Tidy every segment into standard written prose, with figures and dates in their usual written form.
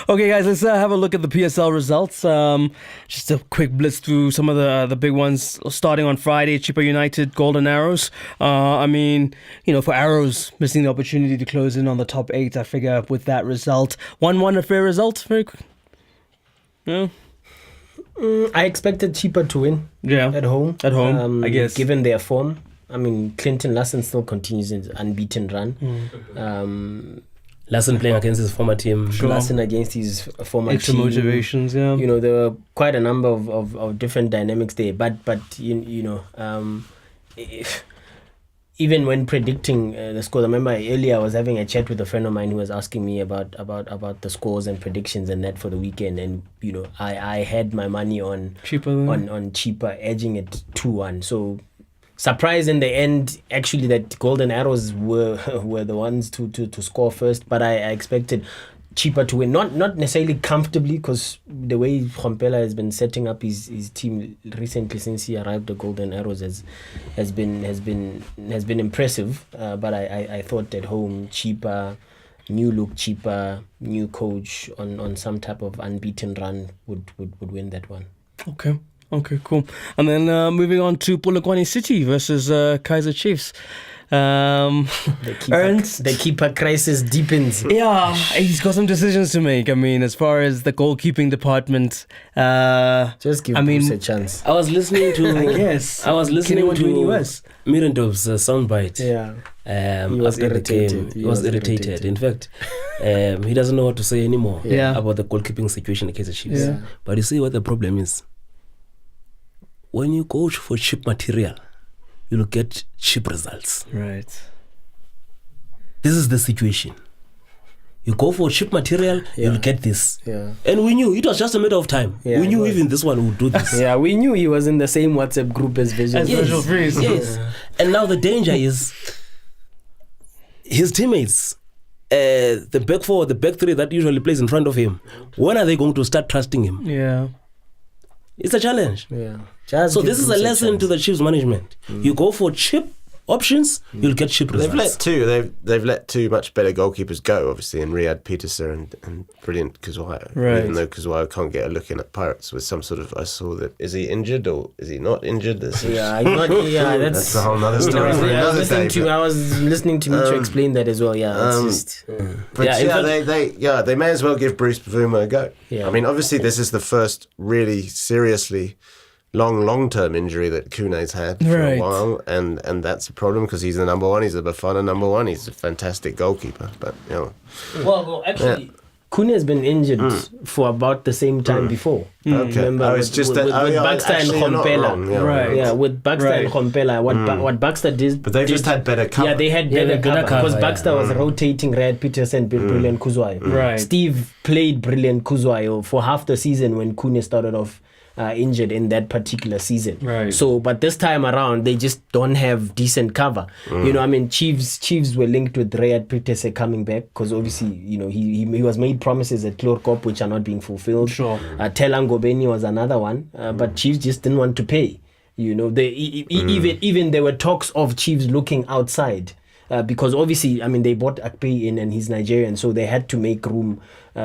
Okay, guys, let's have a look at the PSL results. Just a quick blitz through some of the big ones. Starting on Friday, Chippa United, Golden Arrows. For Arrows, missing the opportunity to close in on the top 8, I figure with that result. 1-1, a fair result? Very quick. Yeah. I expected Chippa to win at home. At home, I guess. Given their form. I mean, Clinton Larson still continues his unbeaten run. Larson playing against his former team. Sure. Larson against his former Extra team. motivations, yeah. You know, there were quite a number of different dynamics there. But even when predicting the scores, I remember earlier I was having a chat with a friend of mine who was asking me about the scores and predictions and that for the weekend. And, I had my money on Chippa edging it 2-1. So surprised in the end, actually, that Golden Arrows were the ones to score first. But I expected Chippa to win, not necessarily comfortably, because the way Khompela has been setting up his team recently since he arrived at Golden Arrows has been impressive. But I thought at home, Chippa, new look Chippa, new coach on some type of unbeaten run would win that one. Okay, cool. And then moving on to Polokwane City versus Kaizer Chiefs. The keeper crisis deepens. Yeah, he's got some decisions to make. I mean, as far as the goalkeeping department, just give Bruce a chance. I was listening to Mirandov's soundbite. Yeah. He was irritated. He was irritated. In fact, he doesn't know what to say anymore about the goalkeeping situation in Kaizer Chiefs. Yeah. But you see what the problem is? When you go for cheap material, you'll get cheap results. Right. This is the situation. You go for cheap material, you'll get this. Yeah. And we knew it was just a matter of time. Yeah, we knew even this one would do this. Yeah, we knew he was in the same WhatsApp group as Visual Freeze. Yes. And now the danger is his teammates, the back four, the back three that usually plays in front of him. When are they going to start trusting him? Yeah. It's a challenge. Yeah. So this is a lesson to the Chiefs management. You go for cheap options, you'll get cheap results. They've let two much better goalkeepers go, obviously, in Riyad Peterson and brilliant Kuzwayo. Right. Even though Kuzwayo can't get a look in at Pirates with some sort of, I saw that, is he injured or is he not injured? That's a whole other story. I was listening to Micho explain that as well. They may as well give Bruce Bavuma a go. Yeah. I mean, obviously, this is the first really seriously long-term injury that Kune's had for a while, and that's a problem because he's the number one. He's the Bafana number one. He's a fantastic goalkeeper, but Well, actually, Kune has been injured for about the same time before. Okay. Remember, it's just with Baxter and Khompela. Right. Yeah, with Baxter and Khompela, what Baxter did. But they've just had better cover. Yeah, they had better cover because Baxter was rotating Riyad Peterson, brilliant Kuzwayo. Right. Steve played brilliant Kuzwayo for half the season when Kune started off injured in that particular season. Right. So, but this time around, they just don't have decent cover. Chiefs were linked with Riyad Peterson coming back because obviously, he was made promises at Clorcop which are not being fulfilled. Sure. Telang Gobeni was another one, but Chiefs just didn't want to pay. Even there were talks of Chiefs looking outside. Because obviously, they bought Akpei in and he's Nigerian, so they had to make room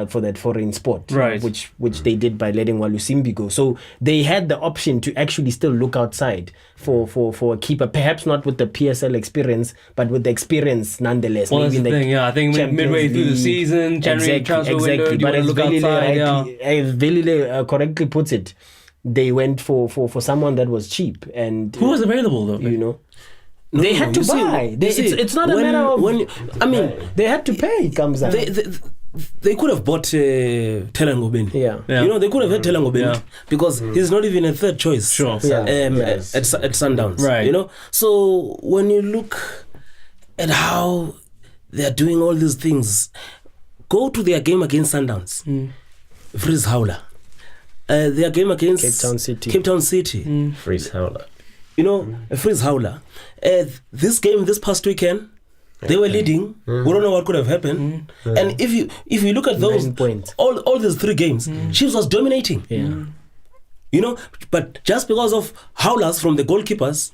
for that foreign sport, right? Which they did by letting Walusimbi go. So they had the option to actually still look outside for a keeper, perhaps not with the PSL experience, but with the experience nonetheless. Well, maybe that's the thing. I think midway through the season, January transfer window, you want to look outside. As Velile correctly puts it, they went for someone that was cheap. And who was available though? They had to buy. It's not a matter of. They had to pay. Comes out. They could have bought Telang Gobeni. Yeah. They could have had Telang Gobeni because he's not even a third choice. Sure. At Sundowns. Right. So when you look at how they're doing all these things, go to their game against Sundowns. Freeze Howler. Their game against Cape Town City. Freeze Howler. Freeze Howler. This game this past weekend, they were leading. We don't know what could have happened. And if you look at those all these three games, Chiefs was dominating. But just because of howlers from the goalkeepers,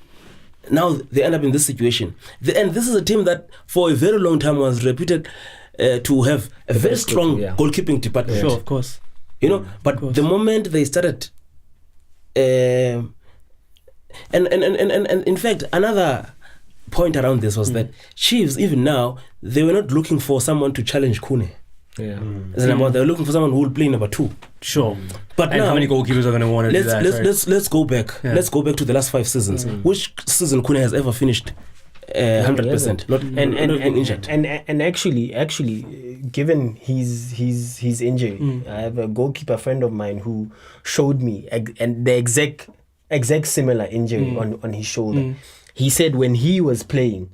now they end up in this situation. And this is a team that for a very long time was reputed to have a very strong yeah. goalkeeping department. Sure, of course. You know, but the moment they started, and in fact, another point around this was that Chiefs, even now, they were not looking for someone to challenge Kune. Yeah. As a number one, they were looking for someone who will play number 2. Sure. But And now, how many goalkeepers are going to want to do that? right? let's go back. Yeah. Let's go back to the last 5 seasons. Which season Kune has ever finished 100%? Not been injured. And actually, given his injury, I have a goalkeeper friend of mine who showed me and the exact similar injury on his shoulder. He said when he was playing,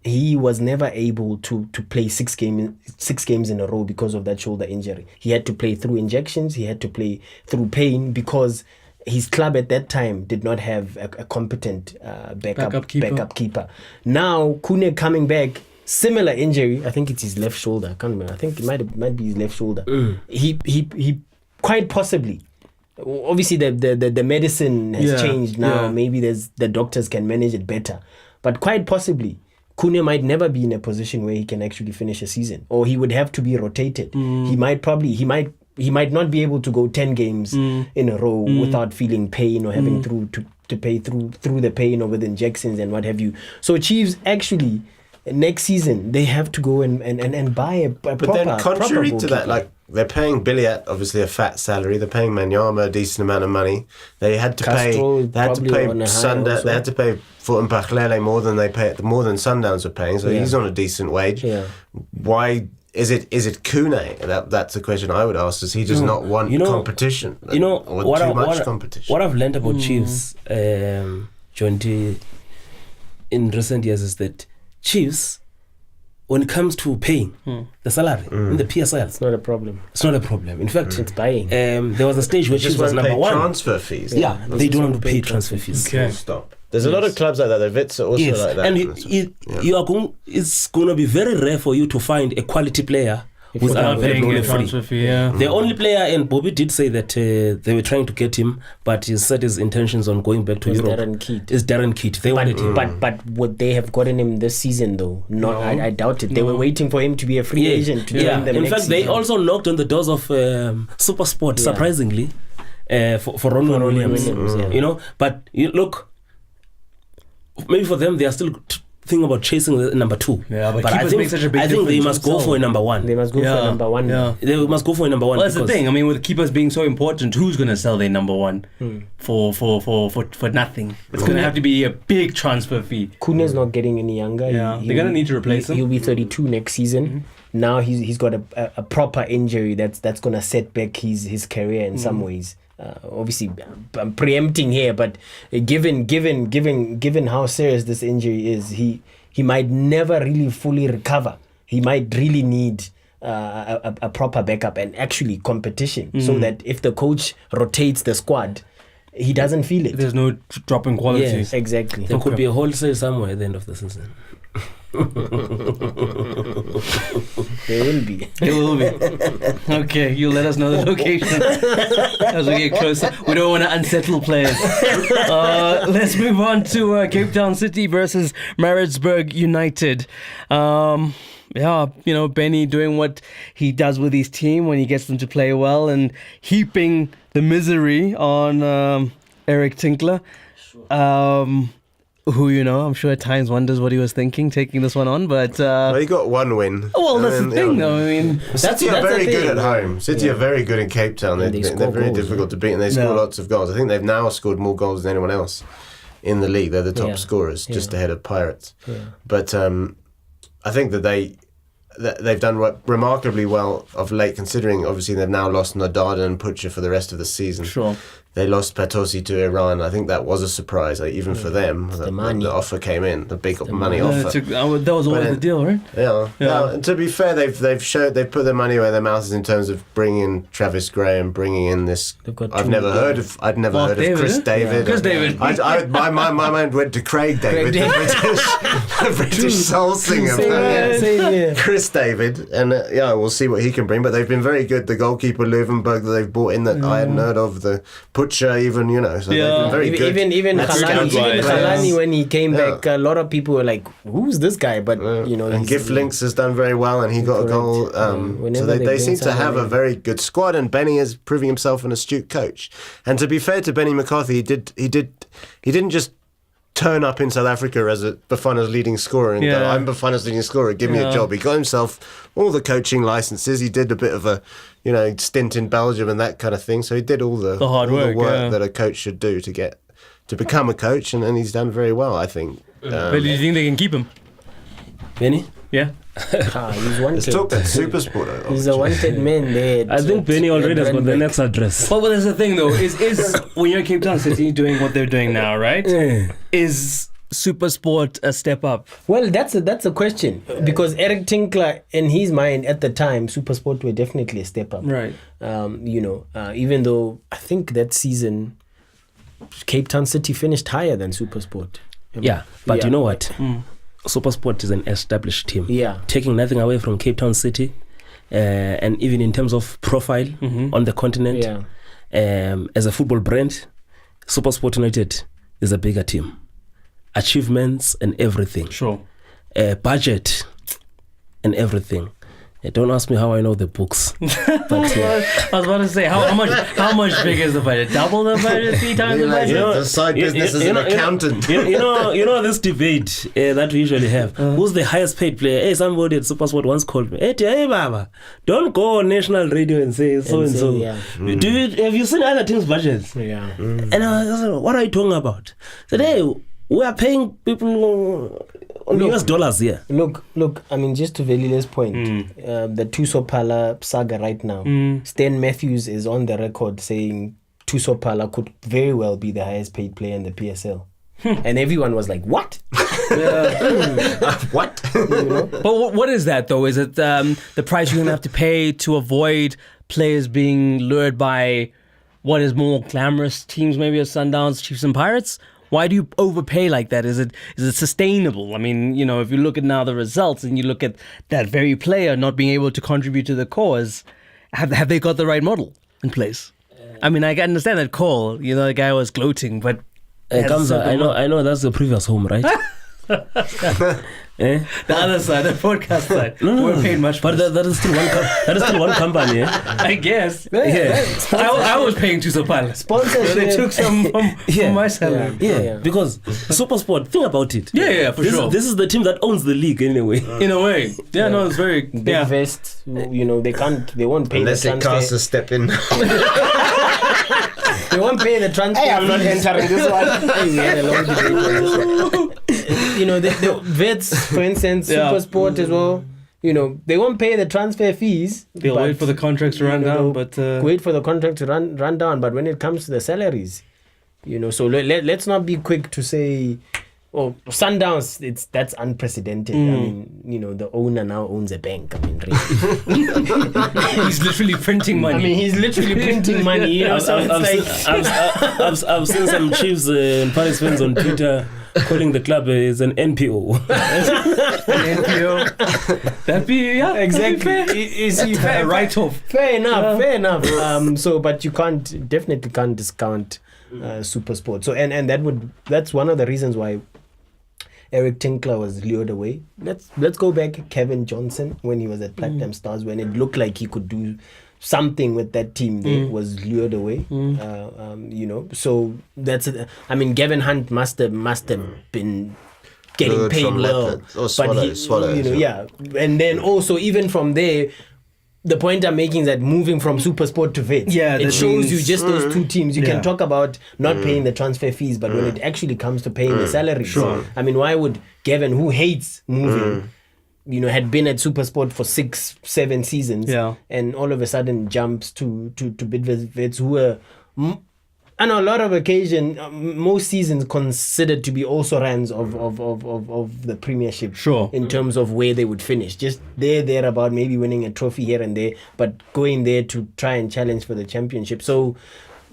he was never able to play 6 games in a row because of that shoulder injury. He had to play through injections. He had to play through pain because his club at that time did not have a competent backup keeper. Now Kune coming back, similar injury. I think it's his left shoulder. I can't remember. I think it might be his left shoulder. He quite possibly. Obviously, the medicine has changed now. Yeah. Maybe the doctors can manage it better, but quite possibly Kune might never be in a position where he can actually finish a season, or he would have to be rotated. He might not be able to go 10 games in a row without feeling pain or having to pay through the pain or with injections and what have you. So Chiefs actually next season they have to go and buy a But proper. then, contrary proper to that, like they're paying Billiat obviously a fat salary. They're paying Manyama a decent amount of money. They had to Castro pay. They had to probably pay on a high Sundown. also. They had to pay Fulton Pakhlele more than Sundowns were paying. So he's on a decent wage. Yeah. Why is it Kune? That's the question I would ask. Does he just not want competition? Or too much competition? What I've learned about Chiefs, John T, in recent years is that Chiefs, when it comes to paying the salary in the PSL, It's not a problem. it's not a problem. In fact, It's buying. there was a stage where Chiefs just was won't number pay 1. transfer fees. Yeah, they don't want to pay transfer fees. Okay. Stop. There's a lot of clubs like that. The Vits are also Yes, like that. and it's going to be very rare for you to find a quality player without Paying paying a free. transfer fee, yeah. The only player, and Bobby did say that they were trying to get him, but he said his intentions on going back to It's Europe. Darren Keat. Is Darren Keat. They wanted him. But would they have gotten him this season though? No, I doubt it. They were waiting for him to be a free agent to join them In next fact, they season. also knocked on the doors of Super Sport, surprisingly, for Ronwen Williams. yeah. You know, but look, maybe for them, they are still thinking about chasing the number 2. Yeah, but I keepers think, make such a big I think they difference must go themselves. for a number 1. They must go for number 1. Yeah. They must go for a number 1. Well, that's the because- thing. I mean, with keepers being so important, who's going to sell their number 1 for nothing? It's going to have to be a big transfer fee. Kune's not getting any younger. Yeah, they're gonna need to replace him. He'll be 32 next season. Now he's got a proper injury that's gonna set back his career in some ways. Obviously, I'm preempting here, but given how serious this injury is, he might never really fully recover. He might really need a proper backup and actually competition, so that if the coach rotates the squad, he doesn't feel it. There's no drop in quality. Yes, exactly. There could be a wholesale somewhere at the end of the season. There will be. It will be. Okay, you let us know the location as we get closer. We don't want to unsettle players. Let's move on to Cape Town City versus Maritzburg United. Yeah, you know, Benny doing what he does with his team when he gets them to play well and heaping the misery on Eric Tinkler. Who, you know, I'm sure at times wonders what he was thinking taking this one on, but Well, he got one win. well, that's the thing, though. I mean, City are that's very the good thing. at home. City are very good in Cape Town. And they They're score very goals, difficult to beat, and they score Yeah. lots of goals. I think they've now scored more goals than anyone else in the league. They're the top Yeah. scorers, just Yeah. ahead of Pirates. Yeah. But I think that they've done remarkably well of late, considering obviously they've now lost Nadada and Pucha for the rest of the season. sure. They lost Patosi to Iran. I think that was a surprise, even for them. the money. The offer came in, the big money money. offer. That was always But the deal, right? Yeah. Yeah. And to be fair, they've put their money where their mouth is in terms of bringing in Travis Gray and bringing in this. They've got I'd two- never heard of Mark David, Chris eh? David. Chris David. My mind went to Craig David, the British soul singer. Same here. Chris David, and we'll see what he can bring. But they've been very good. The goalkeeper Löwenberg that they've brought in that I hadn't heard of. The Kutcher, even, so they've been very good. Even at Khalani, scouting players. when he came back, a lot of people were like, "Who's this guy?" But and Gift Links has done very well, and he got a goal. So they seem to have a very good squad, and Benny is proving himself an astute coach. And to be fair to Benny McCarthy, he didn't just turn up in South Africa as Bafana's leading scorer and go, I'm Bafana's leading scorer, give me a job. He got himself all the coaching licenses. He did a bit of a stint in Belgium and that kind of thing. So he did all the hard work that a coach should do to become a coach, and he's done very well, I think. But do you think they can keep him? Benny? Yeah. He's wanted. Let's talk that super sport. He's a wanted man there. I think Benny already has got the next address. Well, there's the thing though, is when you're Cape Town City doing what they're doing now, right? Is super sport a step up? Well, that's a question, because Eric Tinkler, in his mind at the time, super sport were definitely a step up. Right. Even though I think that season Cape Town City finished higher than super sport. Yeah, but you know what? SuperSport is an established team. Yeah. Taking nothing away from Cape Town City, and even in terms of profile on the continent, as a football brand, SuperSport United is a bigger team. Achievements and everything. Sure. Budget and everything. Don't ask me how I know the books. But I was about to say, how much bigger is the budget? Double the budget, 3 times the budget? The side business as an accountant. You know this debate that we usually have. Who's the highest paid player? Hey, somebody at SuperSport once called me. Hey, Baba, don't go on national radio and say so and so. Yeah. Have you seen other teams' budgets? Yeah. And I was like, what are you talking about? I said, hey, we are paying people US dollars here. Look, I mean, just to Velile's point, the Tusopala saga right now, Stan Matthews is on the record saying Tusopala could very well be the highest paid player in the PSL. And everyone was like, what? What? But what is that though? Is it the price you're going to have to pay to avoid players being lured by what is more glamorous teams, maybe as Sundowns, Chiefs and Pirates? Why do you overpay like that? Is it sustainable? I mean, if you look at now the results and you look at that very player not being able to contribute to the cause, have they got the right model in place? I mean, I can understand that call. The guy was gloating, but Kamza, I know that's the previous home, right? The other side, the podcast side. No. We're paid much, but that is still one company. Yeah? I guess. Yeah. I was paying Tusopala. Sponsorship. They took some from my salary. Yeah, because SuperSport, think about it. Yeah, for sure. This is the team that owns the league anyway. In a way. Yeah, no, it's very Big Vest, they won't pay Unless the it transfer. casts a step in. They won't pay the transfer. Hey, I'm not entering this one. We had a long debate on this one. The Vets, for instance, SuperSport as well. They won't pay the transfer fees. They'll wait for the contracts to run down, but wait for the contract to run down. But when it comes to the salaries, so let's not be quick to say, oh, Sundowns, that's unprecedented. I mean, the owner now owns a bank. I mean, really. he's literally printing money. I mean, he's literally printing money. I've seen some Chiefs and Paris fans on Twitter calling the club is an NPO. An NPO. That'd be exactly. Is he fair? Right off. Fair enough. But you definitely can't discount SuperSport. So and that's one of the reasons why Eric Tinkler was lured away. Let's go back. Kevin Johnson, when he was at Platinum Stars, when it looked like he could do something with that team, they was lured away. So that's it. I mean, Gavin Hunt must have been getting Lured paid from well, Leopard. Or Swallows, yeah. And then also even from there, the point I'm making is that moving from SuperSport to Vets, it shows you just those two teams. You can talk about not paying the transfer fees, but when it actually comes to paying the salaries, I mean, why would Gavin, who hates moving, had been at SuperSport for 6-7 seasons, and all of a sudden jumps to Bidvest Vets, who were, on a lot of occasion, most seasons considered to be also runs of the Premiership. In terms of where they would finish, just there about maybe winning a trophy here and there, but going there to try and challenge for the championship. So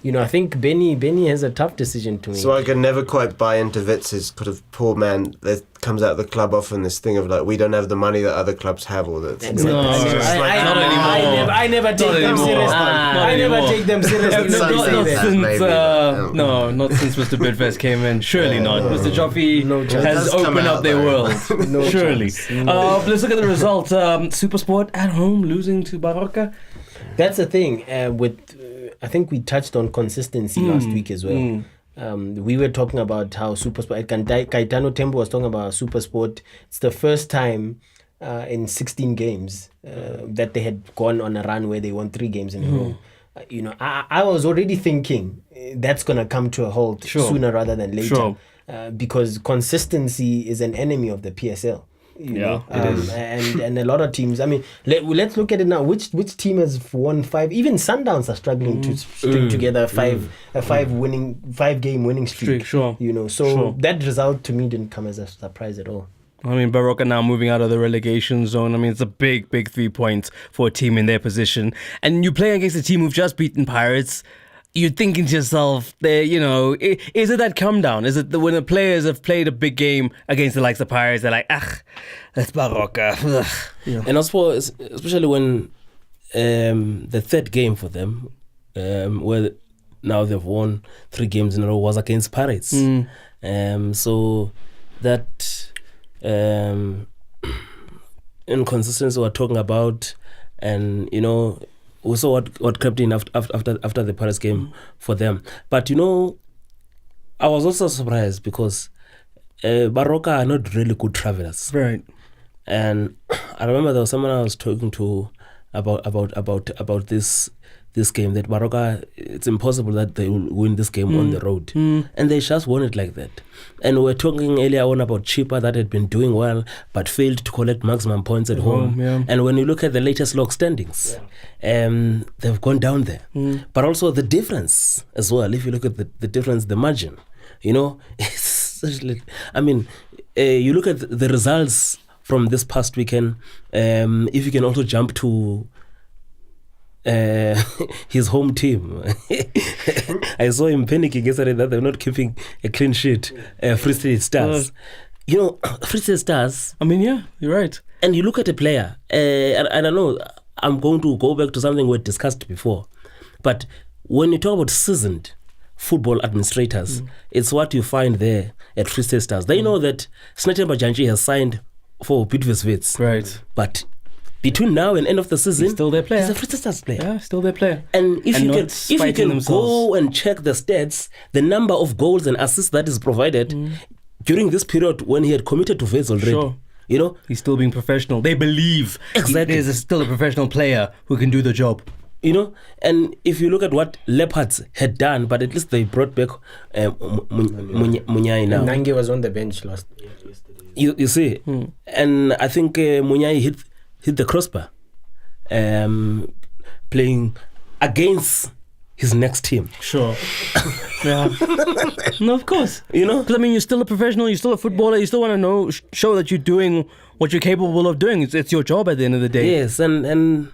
I think Benny has a tough decision to make. So I can never quite buy into Witz's kind of poor man that comes out of the club often this thing of like, we don't have the money that other clubs have, or that. I never take them seriously. I never take them seriously. Not since Mr. Bidfest came in. Surely not. Mr. Joffy has opened up their world. Surely. Let's look at the result. Supersport at home losing to Barroca. That's the thing. I think we touched on consistency last week as well. We were talking about how Supersport, Caetano Tembo was talking about Supersport. It's the first time in 16 games that they had gone on a run where they won 3 games in a row. I was already thinking that's going to come to a halt sooner rather than later. Because consistency is an enemy of the PSL. It is. And a lot of teams. I mean, let's look at it now. Which team has won 5? Even Sundowns are struggling to string together a 5-game winning streak. That result to me didn't come as a surprise at all. I mean, Barroca now moving out of the relegation zone. I mean, it's a big 3 points for a team in their position. And you play against a team who've just beaten Pirates. You're thinking to yourself, is it that come down? Is it when the players have played a big game against the likes of Pirates, they're like, that's Barroca. And also, especially when the third game for them, where now they've won 3 games in a row, was against Pirates. So that inconsistency we're talking about, and we saw what crept in after the Paris game for them. But I was also surprised because Barroca are not really good travelers. Right. And I remember there was someone I was talking to about this game, that Barroca, it's impossible that they will win this game on the road. And they just won it like that. And we were talking earlier on about Chippa that had been doing well but failed to collect maximum points at home. And when you look at the latest log standings, they've gone down there. But also the difference as well, if you look at the difference, the margin, it's I mean, you look at the results from this past weekend, if you can also jump to his home team. I saw him panicking yesterday that they're not keeping a clean sheet. Free State Stars. Free State Stars. I mean, yeah, you're right. And you look at a player, and I know I'm going to go back to something we discussed before, but when you talk about seasoned football administrators, it's what you find there at Free State Stars. They know that Snatemba Janji has signed for Bidvest Wits. Right. But between now and end of the season, he's still their player. He's a Free State Stars player. Yeah, still their player. And if you can go and check the stats, the number of goals and assists that is provided during this period when he had committed to Wits already. He's still being professional. They believe there's still a professional player who can do the job. And if you look at what Leopards had done, but at least they brought back Munyai now. Nange was on the bench last yesterday. You see, and I think Munyai hit the crossbar, playing against his next team. Sure. Yeah. No, of course. Because I mean, you're still a professional, you're still a footballer, you still want to show that you're doing what you're capable of doing. It's your job at the end of the day. Yes, and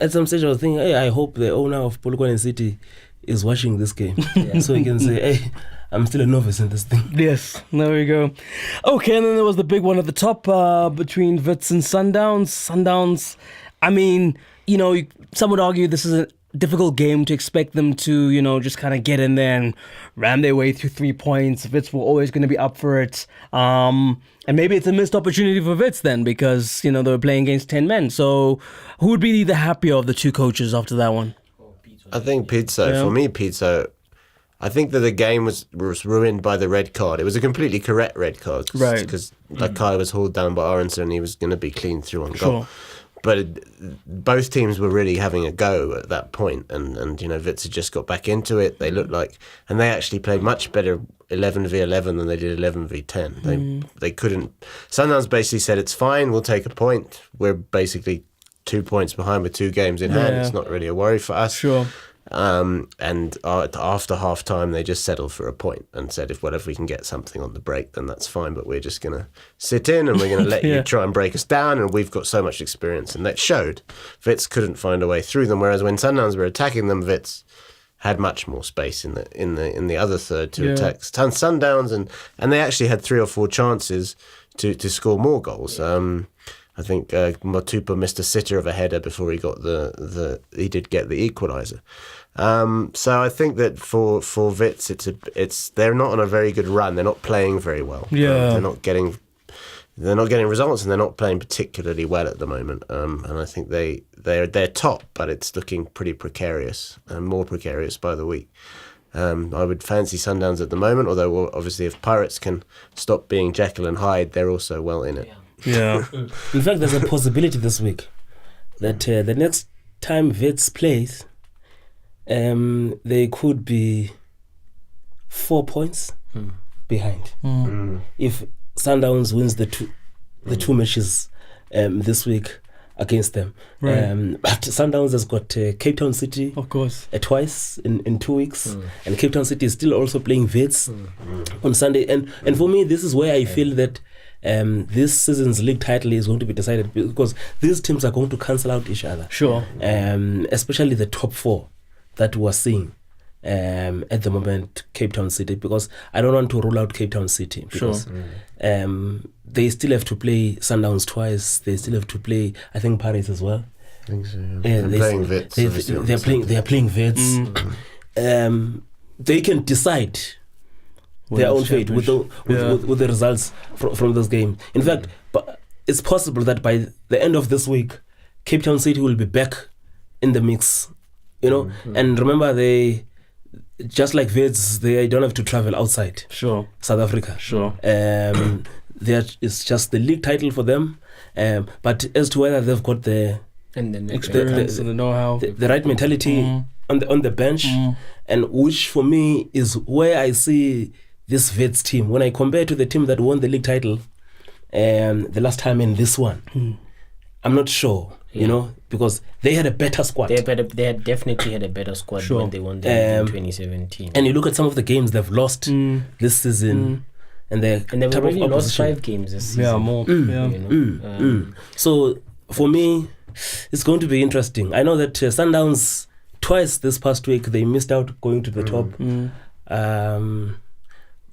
at some stage I was thinking, hey, I hope the owner of Polokwane City is watching this game, so he can say, hey, I'm still a novice in this thing. Yes, there we go. Okay, and then there was the big one at the top between Wits and Sundowns. Sundowns, I mean, some would argue this is a difficult game to expect them to, just kind of get in there and ram their way through 3 points. Wits were always going to be up for it. And maybe it's a missed opportunity for Wits then because, they were playing against 10 men. So who would be the happier of the two coaches after that one? I think Pizzo. Yeah. For me, Pizzo, I think that the game was ruined by the red card. It was a completely correct red card. Right. Because Lakai was hauled down by Aronson and he was going to be clean through on goal. But both teams were really having a go at that point, and Wits had just got back into it. They looked like, and they actually played much better 11v11 than they did 11v10. They couldn't. Sundowns basically said, it's fine, we'll take a point. We're basically 2 points behind with 2 games in hand. It's not really a worry for us. Sure. And after half time, they just settled for a point and said, if we can get something on the break, then that's fine. But we're just going to sit in and we're going to let you try and break us down. And we've got so much experience. And that showed. Wits couldn't find a way through them. Whereas when Sundowns were attacking them, Wits had much more space in the other third to attack Sundowns, and they actually had 3 or 4 chances to score more goals. I think Motupa missed a sitter of a header before he got he did get the equaliser. So I think that for Wits, they're not on a very good run. They're not playing very well. They're not getting results, and they're not playing particularly well at the moment. And I think they're top, but it's looking pretty precarious, and more precarious by the week. I would fancy Sundowns at the moment, although obviously if Pirates can stop being Jekyll and Hyde, they're also well in it. Yeah. In fact, there's a possibility this week that the next time Wits plays, they could be 4 points behind. If Sundowns wins the two matches this week against them. Right. But Sundowns has got Cape Town City, Of course. twice in 2 weeks, and Cape Town City is still also playing Wits on Sunday. And for me, this is where I feel that this season's league title is going to be decided, because these teams are going to cancel out each other. Sure. Especially the top 4 that we're seeing at the moment, Cape Town City, because I don't want to rule out Cape Town City, because they still have to play Sundowns twice. They still have to play, I think, Pirates as well. I think so. They're playing Wits. They are playing Wits. They can decide their own fate with the results from this game. In fact, but it's possible that by the end of this week, Cape Town City will be back in the mix. And remember, they, just like Wits, they don't have to travel outside South Africa. It's just the league title for them. But as to whether they've got the Experience and the know-how, the right mentality on the bench, and which for me is where I see this Wits team when I compare to the team that won the league title the last time in this one. I'm not sure, because they had a better squad. They had definitely had a better squad when they won the in 2017. And you look at some of the games they've lost this season, and they've already lost 5 games this season. Yeah, more. So for me, it's going to be interesting. I know that Sundowns twice this past week they missed out going to the top.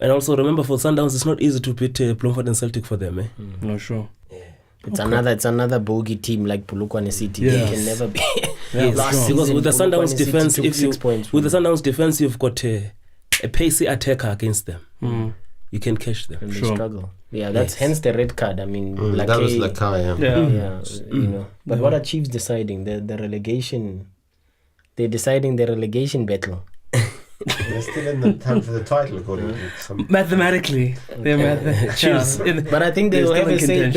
And also remember, for Sundowns, it's not easy to beat Plumford and Celtic for them. No, sure. It's another bogey team like Polokwane City. They can never be. Because with the Sundowns defense, with the Sundowns defense, you've got a pacey attacker against them. You can catch them. And they struggle. Yeah, that's hence the red card. I mean, that was Lakai, But what are Chiefs deciding? The relegation. They're deciding the relegation battle. They're still in the time for the title, according to some. Mathematically, they're Chiefs. But I think they'll have a say.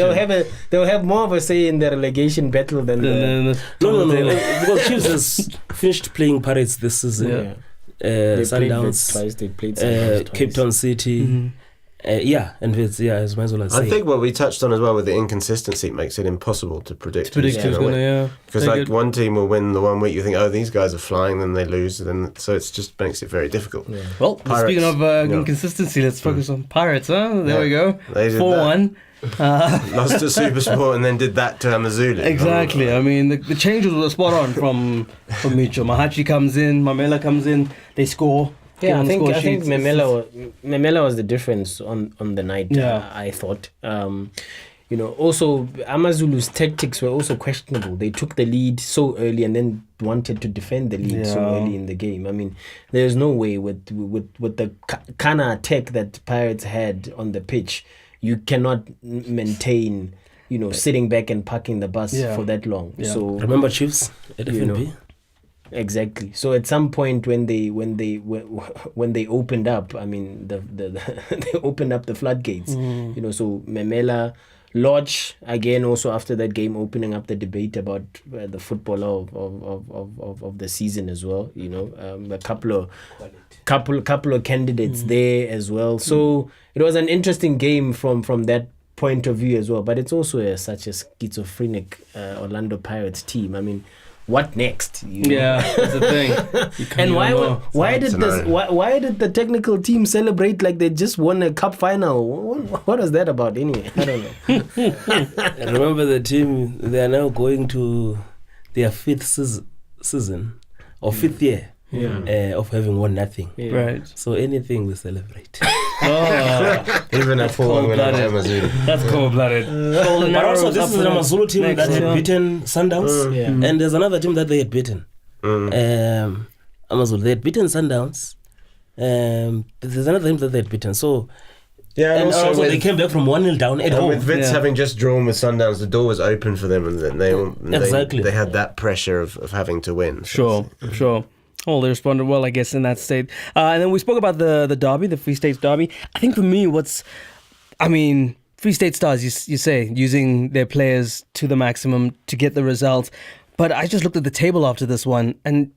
They'll have more of a say in the relegation battle than no. Because Chiefs has finished playing Pirates this season. Sundowns twice. They played Sundowns twice. Cape Town City. And Wits, as might as well say. I think what we touched on as well with the inconsistency makes it impossible to predict. Who's gonna, because one team will win the one week, you think, oh, these guys are flying, then they lose, so it just makes it very difficult. Yeah. Well, Pirates, speaking of inconsistency, let's focus on Pirates. There we go. 4-1. Lost to SuperSport and then did that to Amazulu. Exactly. I mean, the changes were spot on from Micho. Mahachi comes in, Mamela comes in, they score. Yeah, I think Memela was the difference on the night. I thought. Also Amazulu's tactics were also questionable. They took the lead so early and then wanted to defend the lead so early in the game. I mean, there's no way with the kind of attack that Pirates had on the pitch, you cannot maintain, sitting back and parking the bus for that long. Yeah. So remember Chiefs at FNB? Exactly. So at some point when they opened up, I mean they opened up the floodgates. So Memela, Lodge again also after that game opening up the debate about the footballer of the season as well. A couple of candidates there as well. So it was an interesting game from that point of view as well. But it's also such a schizophrenic Orlando Pirates team. I mean, what next? That's the thing. And why did the technical team celebrate like they just won a cup final? What was that about anyway? I don't know. Remember the team, they are now going to their fifth season or fifth year of having won nothing. Right. So anything we celebrate. Oh, Even at 4-1 win over Amazulu. that's cold-blooded. But also, this is an Amazulu team that had beaten Sundowns, and there's another team that they had beaten. Amazulu, they had beaten Sundowns. There's another team that they had beaten. So, Yeah, and also with, they came back from 1-0 down at and home. with Wits having just drawn with Sundowns, the door was open for them, and then Exactly. they had that pressure of having to win. So Sure. Oh, they responded well, I guess, in that state. And then we spoke about the derby, the Free State derby. I think for me, Free State Stars, you say, using their players to the maximum to get the results. But I just looked at the table after this one, and,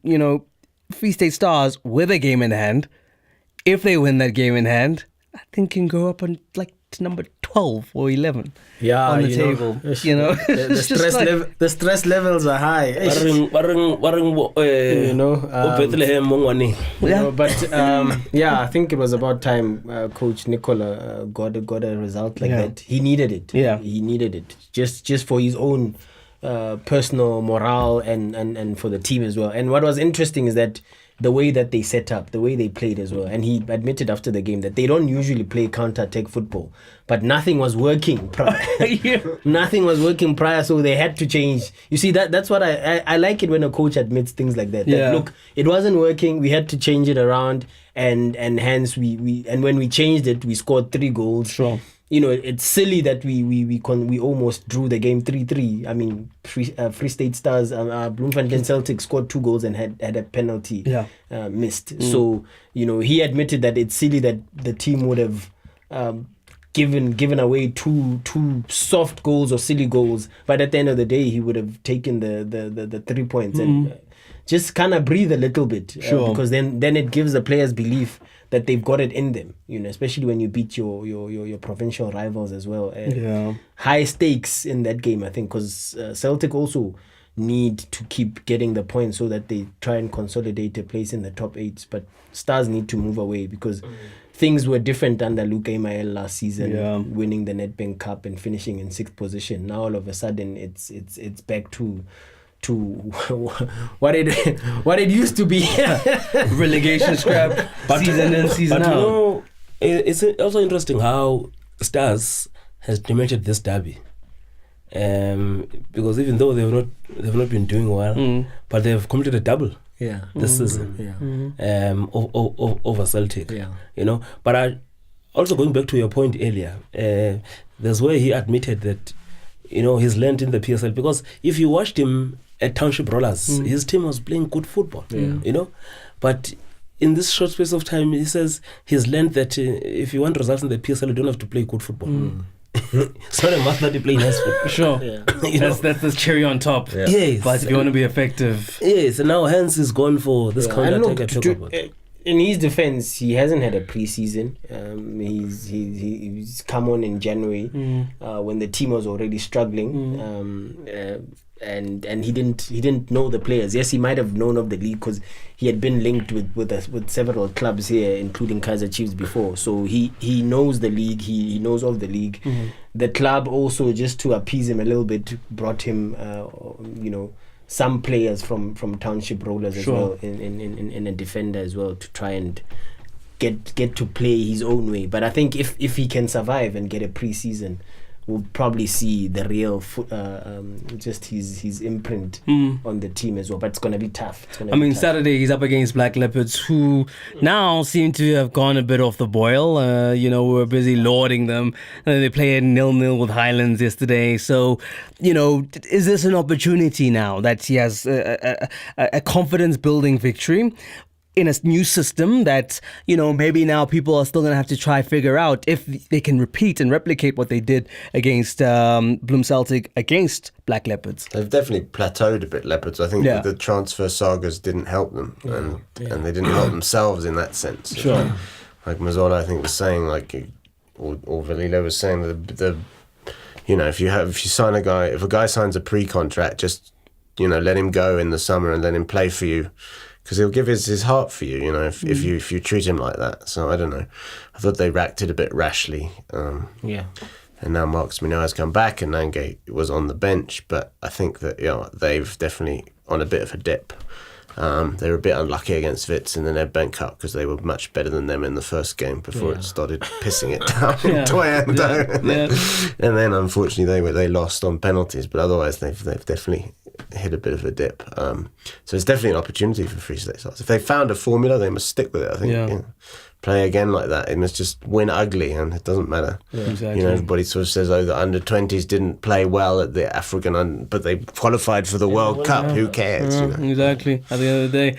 Free State Stars, with a game in hand, if they win that game in hand, I think can go up on to number 12 or 11 on the table. The stress levels are high. I think it was about time Coach Nicola got a result like that. He needed it. Yeah. He needed it just for his own personal morale and for the team as well. And what was interesting is that the way that they set up, the way they played as well. And he admitted after the game that they don't usually play counter-attack football, but nothing was working prior. Nothing was working prior, so they had to change. You see, that's what I like it when a coach admits things like that. Yeah. That, look, it wasn't working, we had to change it around, and hence we when we changed it, we scored 3 goals. Sure. It's silly that we almost drew the game 3-3. I mean, Free State Stars, Bloemfontein Celtic scored 2 goals and had a penalty missed. So, he admitted that it's silly that the team would have given away two soft goals or silly goals, but at the end of the day, he would have taken the 3 points and just kind of breathe a little bit, because then it gives the players belief that they've got it in them, especially when you beat your provincial rivals as well. High stakes in that game, I think, because Celtic also need to keep getting the points so that they try and consolidate a place in the top 8. But Stars need to move away because things were different under Luke Emael last season, winning the Nedbank Cup and finishing in 6th position. Now all of a sudden it's back to what it used to be. Relegation scrap, season in, season out. It's also interesting how Stars has demented this derby, because even though they've not been doing well, but they've completed a double this season over Celtic. But I also, going back to your point earlier, there's where he admitted that he's learned in the PSL, because if you watched him at Township Rollers, his team was playing good football, but in this short space of time, he says he's learned that if you want results in the PSL, you don't have to play good football. It's not a matter that you play nice football. Sure. That's the cherry on top. Yes. But if you want to be effective. Yes, and now hence he's gone for this counter-attack I talk about. In his defense, he hasn't had a pre-season. He's come on in January when the team was already struggling, and he didn't know the players. Yes, he might have known of the league because he had been linked with several clubs here, including Kaizer Chiefs before. So he knows the league. He knows of the league. The club also, just to appease him a little bit, brought him some players from Township Rollers as well, in a defender as well, to try and get to play his own way. But I think if he can survive and get a pre-season, we'll probably see the real just his imprint on the team as well. But it's going to be tough. Saturday he's up against Black Leopards, who now seem to have gone a bit off the boil. We were busy lauding them. They played 0-0 with Highlands yesterday. So, is this an opportunity now that he has a confidence-building victory in a new system that, maybe now people are still going to have to try figure out if they can repeat and replicate what they did against Bloem Celtic, against Black Leopards? They've definitely plateaued a bit, Leopards. I think the transfer sagas didn't help them, and they didn't help themselves in that sense. Sure. Like Mazzola, I think, was saying, or Velilo was saying, if you sign a guy, if a guy signs a pre-contract, just, let him go in the summer and let him play for you, because he'll give his heart for you, if you treat him like that. So I don't know. I thought they reacted a bit rashly. And now Marcus Minow has come back and Nangate was on the bench, but I think that they've definitely on a bit of a dip. They were a bit unlucky against Wits in the Nedbank Cup because they were much better than them in the first game before it started pissing it down in Toyando. And then unfortunately they lost on penalties, but otherwise they've definitely hit a bit of a dip. So it's definitely an opportunity for Free State Stars. If they found a formula, they must stick with it, I think. You know, play again like that. It must just win ugly, and it doesn't matter. Exactly. You know, everybody sort of says, the under-20s didn't play well at the African, but they qualified for the World Cup. Who cares? You know? Exactly. At the end of the day.